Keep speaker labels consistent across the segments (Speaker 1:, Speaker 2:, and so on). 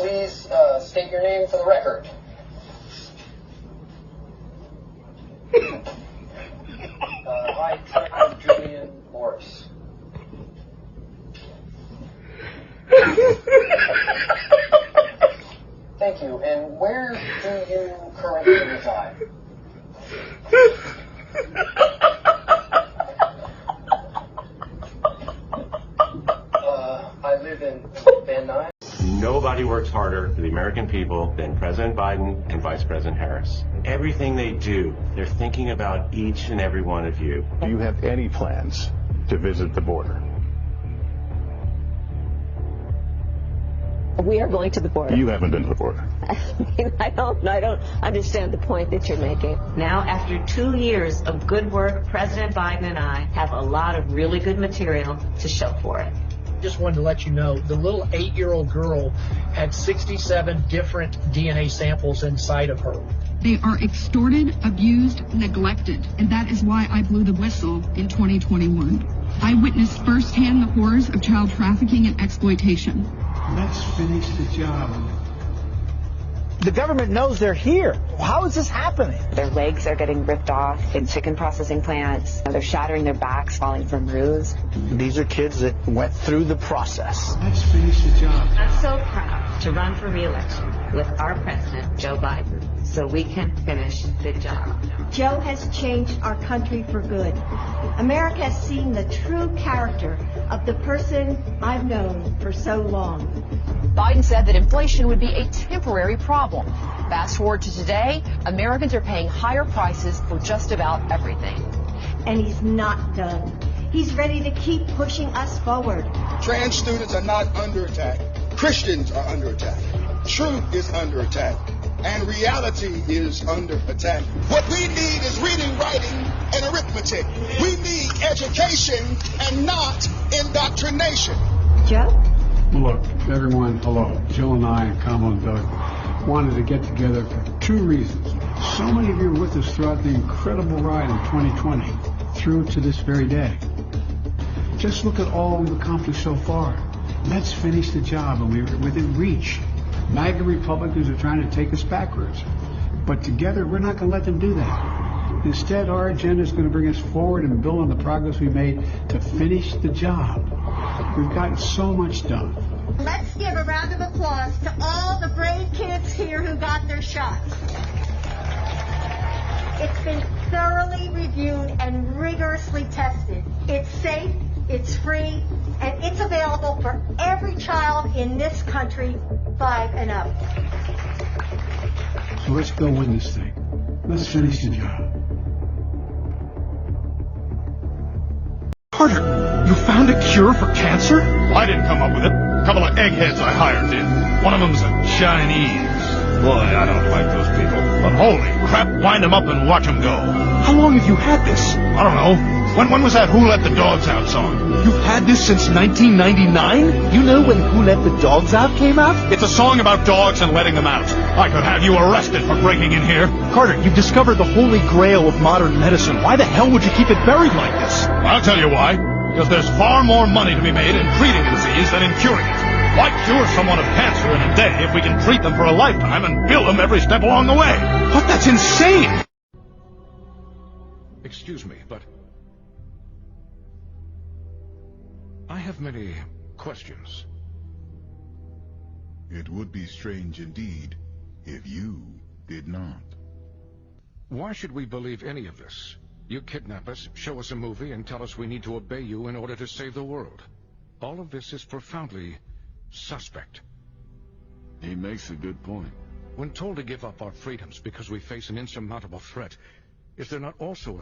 Speaker 1: please state your name for the record? I, Trevor Julian Morris. Thank you. And where do you currently reside? I live in Van Nuys.
Speaker 2: Nobody works harder for the American people than President Biden and Vice President Harris. Everything they do, they're thinking about each and every one of you.
Speaker 3: Do you have any plans to visit the border?
Speaker 4: We are going to the border.
Speaker 3: You haven't been to the border.
Speaker 4: I don't understand the point that you're making.
Speaker 5: Now, after 2 years of good work, President Biden and I have a lot of really good material to show for it.
Speaker 6: Just wanted to let you know, the little 8-year-old girl had 67 different DNA samples inside of her.
Speaker 7: They are extorted, abused, neglected, and that is why I blew the whistle in 2021. I witnessed firsthand the horrors of child trafficking and exploitation.
Speaker 8: Let's finish the job.
Speaker 9: The government knows they're here. How is this happening?
Speaker 10: Their legs are getting ripped off in chicken processing plants. They're shattering their backs, falling from roofs.
Speaker 9: These are kids that went through the process.
Speaker 8: Let's finish the job.
Speaker 5: I'm so proud to run for re-election with our president, Joe Biden, so we can finish the job.
Speaker 11: Joe has changed our country for good. America has seen the true character of the person I've known for so long.
Speaker 12: Biden said that inflation would be a temporary problem. Fast forward to today, Americans are paying higher prices for just about everything.
Speaker 11: And he's not done. He's ready to keep pushing us forward.
Speaker 13: Trans students are not under attack. Christians are under attack. Truth is under attack. And reality is under attack. What we need is reading, writing, and arithmetic. We need education and not indoctrination.
Speaker 11: Joe?
Speaker 8: Look, everyone, hello. Jill and I and Kamala and Doug wanted to get together for 2 reasons. So many of you were with us throughout the incredible ride in 2020, through to this very day. Just look at all we've accomplished so far. Let's finish the job, and we're within reach. MAGA Republicans are trying to take us backwards. But together, we're not going to let them do that. Instead, our agenda is going to bring us forward and build on the progress we made to finish the job. We've gotten so much done.
Speaker 11: Let's give a round of applause to all the brave kids here who got their shots. It's been thoroughly reviewed and rigorously tested. It's safe, it's free, and it's available for every child in this country 5 and up.
Speaker 8: So let's go win this thing. Let's finish the job.
Speaker 14: Carter, you found a cure for cancer? I didn't come up with it. A couple of eggheads I hired did. One of them's a Chinese. Boy, I don't like those people. But holy crap, wind them up and watch them go. How long have you had this? I don't know. When was that Who Let the Dogs Out song? You've had this since 1999?
Speaker 9: You know when Who Let the Dogs Out came out?
Speaker 14: It's a song about dogs and letting them out. I could have you arrested for breaking in here.
Speaker 9: Carter, you've discovered the holy grail of modern medicine. Why the hell would you keep it buried like this?
Speaker 14: I'll tell you why. Because there's far more money to be made in treating a disease than in curing it. Why cure someone of cancer in a day if we can treat them for a lifetime and bill them every step along the way?
Speaker 9: But that's insane!
Speaker 14: Excuse me, but I have many questions.
Speaker 15: It would be strange indeed if you did not.
Speaker 14: Why should we believe any of this? You kidnap us, show us a movie, and tell us we need to obey you in order to save the world. All of this is profoundly suspect.
Speaker 15: He makes a good point.
Speaker 14: When told to give up our freedoms because we face an insurmountable threat, is there not also a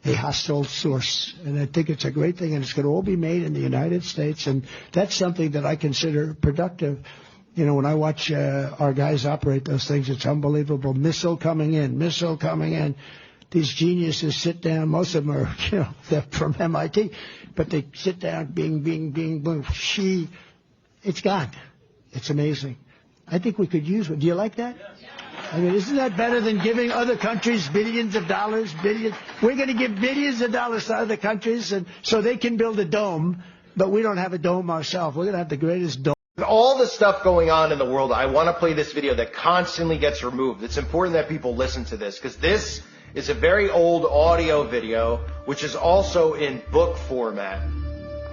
Speaker 16: a hostile source. And I think it's a great thing, and it's going to all be made in the United States, and that's something that I consider productive. You know, when I watch our guys operate those things, it's unbelievable. Missile coming in. These geniuses sit down. Most of them are, you know, they're from MIT, but they sit down, bing, boom, it's gone. It's amazing. I think we could use it. Do you like that? I mean, isn't that better than giving other countries billions of dollars? We're going to give billions of dollars to other countries, and so they can build a dome, but we don't have a dome ourselves. We're going to have the greatest dome.
Speaker 17: All the stuff going on in the world, I want to play this video that constantly gets removed. It's important that people listen to this, because this is a very old audio video, which is also in book format,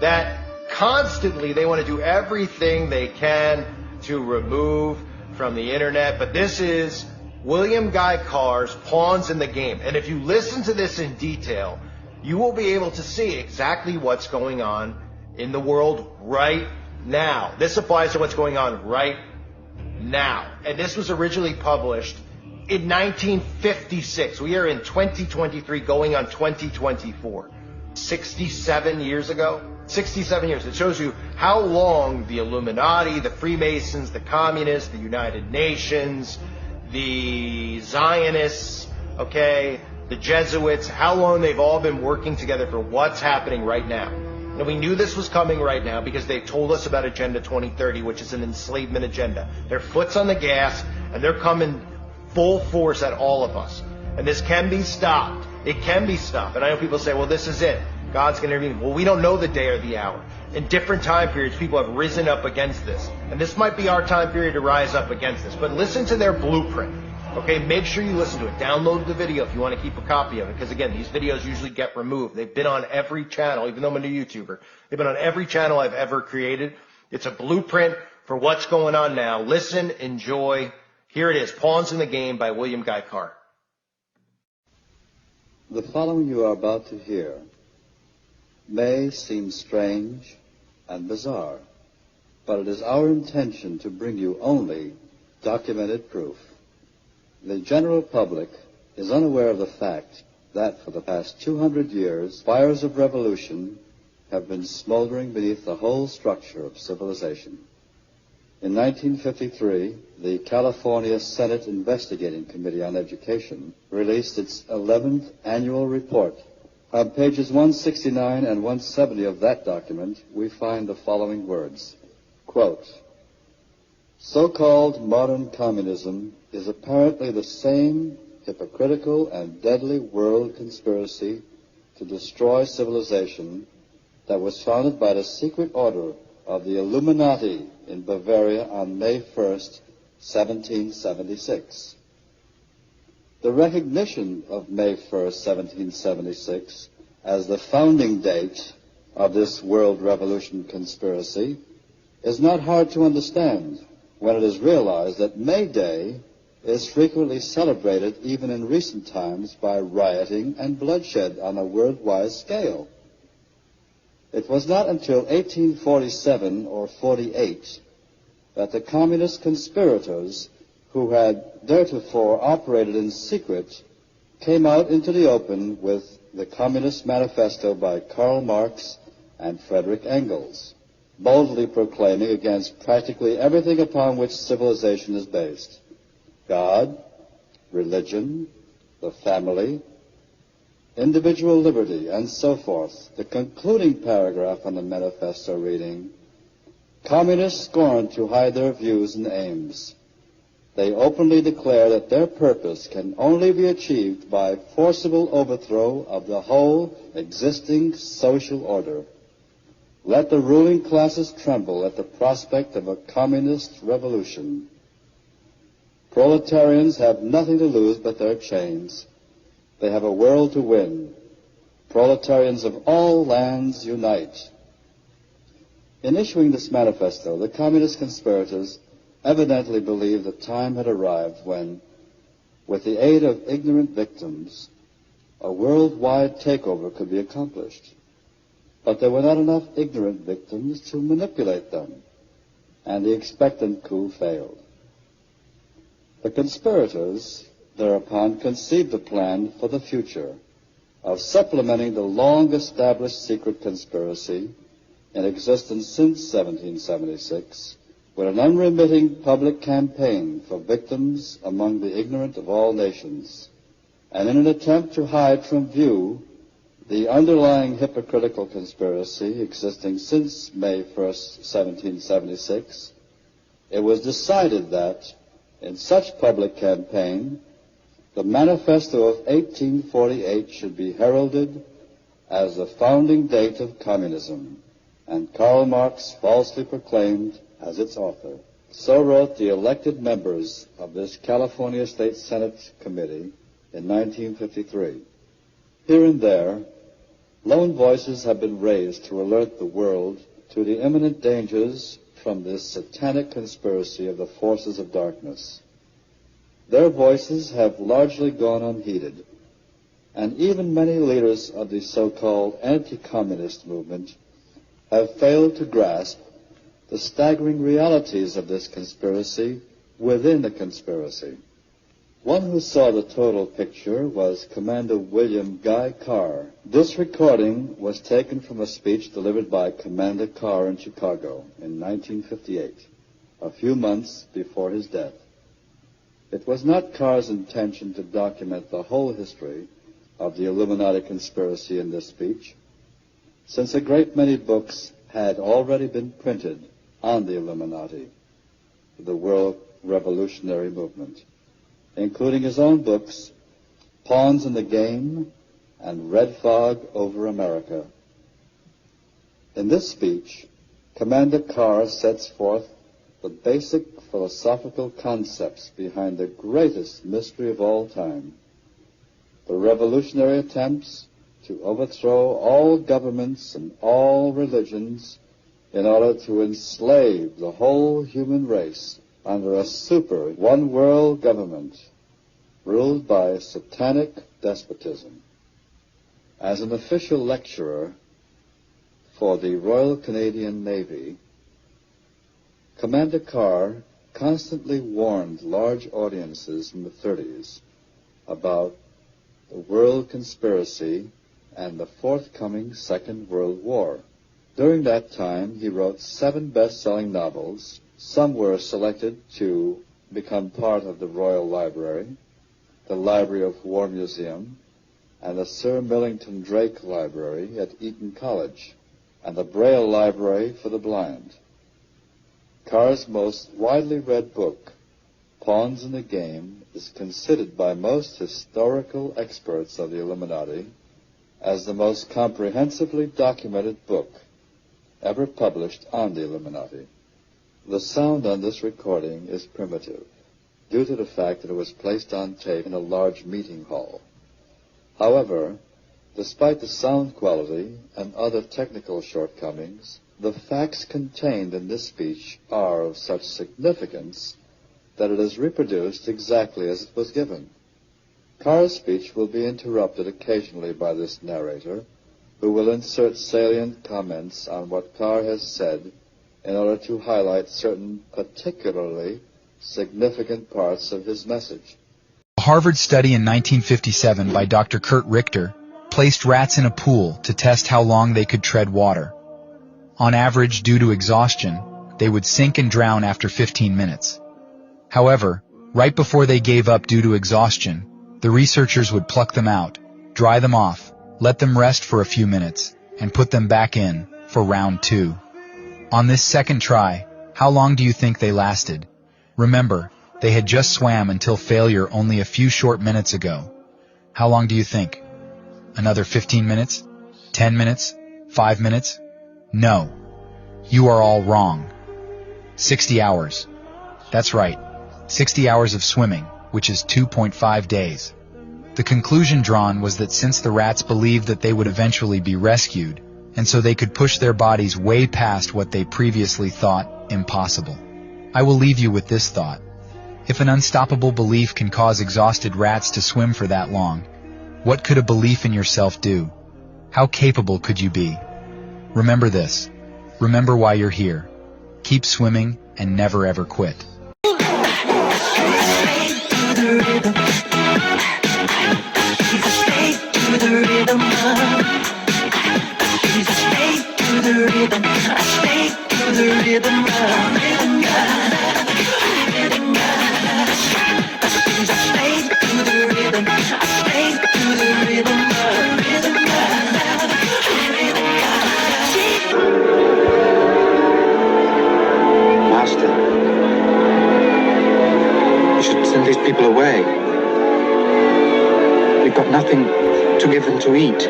Speaker 17: that constantly they want to do everything they can to remove from the internet. But this is William Guy Carr's Pawns in the Game. And if you listen to this in detail, you will be able to see exactly what's going on in the world right now. This applies to what's going on right now. And this was originally published in 1956. We are in 2023 going on 2024. 67 years ago. 67 years. It shows you how long the Illuminati, the Freemasons, the Communists, the United Nations, the Zionists, okay, the Jesuits, how long they've all been working together for what's happening right now. And we knew this was coming right now because they told us about Agenda 2030, which is an enslavement agenda. Their foot's on the gas, and they're coming full force at all of us. And this can be stopped. It can be stopped. And I know people say, well, this is it. God's going to intervene. Well, we don't know the day or the hour. In different time periods, people have risen up against this. And this might be our time period to rise up against this. But listen to their blueprint. Okay, make sure you listen to it. Download the video if you want to keep a copy of it. Because again, these videos usually get removed. They've been on every channel, even though I'm a new YouTuber. They've been on every channel I've ever created. It's a blueprint for what's going on now. Listen, enjoy. Here it is, Pawns in the Game by William Guy Carr.
Speaker 18: The following you are about to hear may seem strange and bizarre, but it is our intention to bring you only documented proof. The general public is unaware of the fact that for the past 200 years, fires of revolution have been smoldering beneath the whole structure of civilization. In 1953, the California Senate Investigating Committee on Education released its 11th annual report. On pages 169 and 170 of that document, we find the following words, quote, so-called modern communism is apparently the same hypocritical and deadly world conspiracy to destroy civilization that was founded by the secret order of the Illuminati in Bavaria on May 1st, 1776. The recognition of May 1st, 1776, as the founding date of this world revolution conspiracy is not hard to understand when it is realized that May Day is frequently celebrated even in recent times by rioting and bloodshed on a worldwide scale. It was not until 1847 or 48 that the communist conspirators who had theretofore operated in secret came out into the open with the Communist Manifesto by Karl Marx and Frederick Engels, boldly proclaiming against practically everything upon which civilization is based: God, religion, the family, individual liberty, and so forth. The concluding paragraph on the manifesto reading, communists scorn to hide their views and aims. They openly declare that their purpose can only be achieved by forcible overthrow of the whole existing social order. Let the ruling classes tremble at the prospect of a communist revolution. Proletarians have nothing to lose but their chains. They have a world to win. Proletarians of all lands unite. In issuing this manifesto, the communist conspirators evidently believed the time had arrived when, with the aid of ignorant victims, a worldwide takeover could be accomplished. But there were not enough ignorant victims to manipulate them, and the expectant coup failed. The conspirators thereupon conceived a plan for the future, of supplementing the long-established secret conspiracy in existence since 1776 with an unremitting public campaign for victims among the ignorant of all nations, and in an attempt to hide from view the underlying hypocritical conspiracy existing since May 1st, 1776, it was decided that, in such public campaign, the Manifesto of 1848 should be heralded as the founding date of communism, and Karl Marx falsely proclaimed as its author. So wrote the elected members of this California State Senate Committee in 1953. Here and there, lone voices have been raised to alert the world to the imminent dangers from this satanic conspiracy of the forces of darkness. Their voices have largely gone unheeded, and even many leaders of the so-called anti-communist movement have failed to grasp the staggering realities of this conspiracy within the conspiracy. One who saw the total picture was Commander William Guy Carr. This recording was taken from a speech delivered by Commander Carr in Chicago in 1958, a few months before his death. It was not Carr's intention to document the whole history of the Illuminati conspiracy in this speech, since a great many books had already been printed on the Illuminati, the world revolutionary movement, including his own books, Pawns in the Game and Red Fog over America. In this speech, Commander Carr sets forth the basic philosophical concepts behind the greatest mystery of all time, the revolutionary attempts to overthrow all governments and all religions in order to enslave the whole human race under a super one-world government ruled by satanic despotism. As an official lecturer for the Royal Canadian Navy, Commander Carr constantly warned large audiences in the 30s about the world conspiracy and the forthcoming Second World War. During that time, he wrote 7 best-selling novels. Some were selected to become part of the Royal Library, the Library of War Museum, and the Sir Millington Drake Library at Eton College, and the Braille Library for the Blind. Carr's most widely read book, Pawns in the Game, is considered by most historical experts of the Illuminati as the most comprehensively documented book ever published on the Illuminati. The sound on this recording is primitive, due to the fact that it was placed on tape in a large meeting hall. However, despite the sound quality and other technical shortcomings, the facts contained in this speech are of such significance that it is reproduced exactly as it was given. Carr's speech will be interrupted occasionally by this narrator, who will insert salient comments on what Carr has said in order to highlight certain particularly significant parts of his message.
Speaker 19: A Harvard study in 1957 by Dr. Kurt Richter placed rats in a pool to test how long they could tread water. On average, due to exhaustion, they would sink and drown after 15 minutes. However, right before they gave up due to exhaustion, the researchers would pluck them out, dry them off, let them rest for a few minutes, and put them back in for round 2. On this second try, how long do you think they lasted? Remember, they had just swam until failure only a few short minutes ago. How long do you think? Another 15 minutes? 10 minutes? 5 minutes? No. You are all wrong. 60 hours. That's right. 60 hours of swimming, which is 2.5 days. The conclusion drawn was that since the rats believed that they would eventually be rescued, and so they could push their bodies way past what they previously thought impossible. I will leave you with this thought. If an unstoppable belief can cause exhausted rats to swim for that long, what could a belief in yourself do? How capable could you be? Remember this. Remember why you're here. Keep swimming and never ever quit.
Speaker 20: the rhythm of. She's a slave to the rhythm, a slave to the rhythm of. Rhythm God, rhythm God. She's a slave to the rhythm, a slave to the rhythm of. Rhythm God, rhythm God.
Speaker 21: Master, you should send these people away. We've got nothing to give them to eat.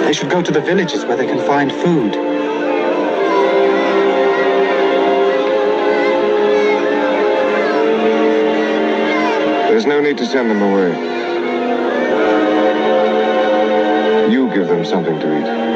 Speaker 21: They should go to the villages where they can find food.
Speaker 22: There's no need to send them away. You give them something to eat.